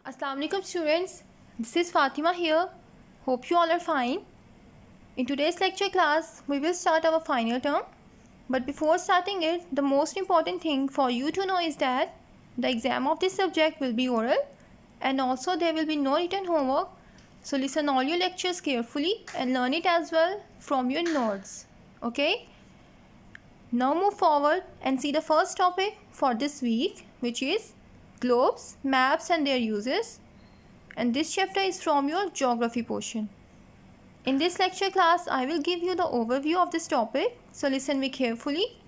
Assalamu alaikum students, this is Fatima here. Hope you all are fine. In today's lecture class, we will start our final term. But before starting it, the most important thing for you to know is that the exam of this subject will be oral and also there will be no written homework. So listen all your lectures carefully and learn it as well from your notes. Okay? Now move forward and see the first topic for this week, which is globes, maps and their uses, and this chapter is from your geography portion. In this lecture class, I will give you the overview of this topic, so listen me carefully.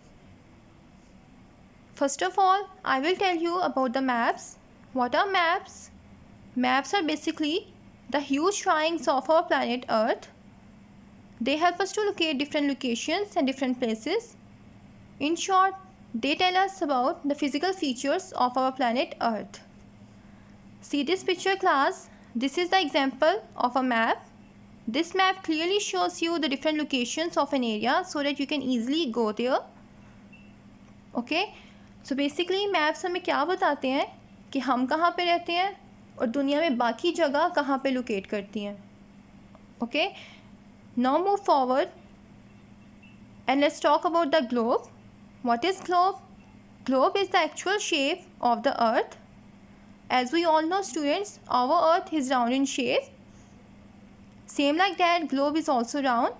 First of all, I will tell you about the maps. What are maps? Maps are basically the huge drawings of our planet Earth. They help us to locate different locations and different places. In short, they tell us about the physical features of our planet Earth. See this picture class. This is the example of a map. This map clearly shows you the different locations of an area so that you can easily go there. Okay. So basically maps हमें क्या बताते हैं कि हम कहाँ पे रहते हैं और दुनिया में बाकी जगह कहाँ पे लोकेट करती हैं. Okay. Now move forward and let's talk about the globe. What is globe? Globe is the actual shape of the earth. As we all know students, our earth is round in shape. Same like that, globe is also round.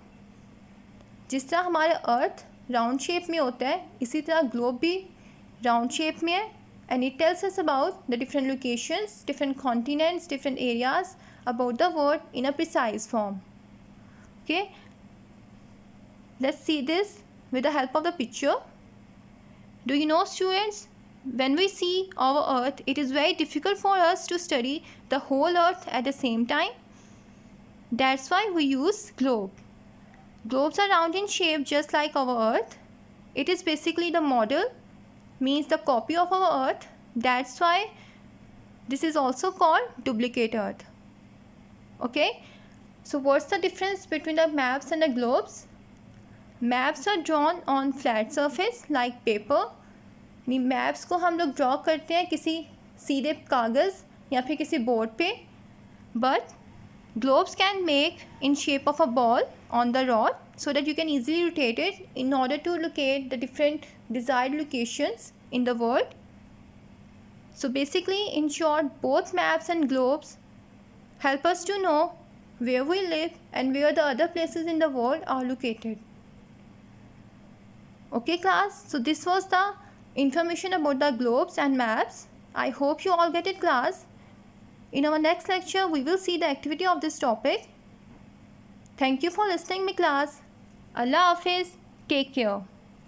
जिस तरह हमारे earth round shape में होता है, इसी तरह globe भी round shape में है. And it tells us about the different locations, different continents, different areas about the world in a precise form. Okay. Let's see this with the help of the picture. Do you know students, when we see our earth, it is very difficult for us to study the whole earth at the same time. That's why we use globe. Globes are round in shape just like our earth. It is basically the model, means the copy of our earth. That's why this is also called duplicate earth. Okay. So what's the difference between the maps and the globes? Maps are drawn on flat surface like paper. Maps को हम लोग draw करते हैं किसी सीधे कागज़ या फिर किसी बोर्ड पे. But globes can make in shape of a ball on the rod so that you can easily rotate it in order to locate the different desired locations in the world. So basically, in short, both maps and globes help us to know where we live and where the other places in the world are located. Okay class, so this was the information about the globes and maps. I hope you all get it class. In our next lecture, we will see the activity of this topic. Thank you for listening my class. Allah Hafiz. Take care.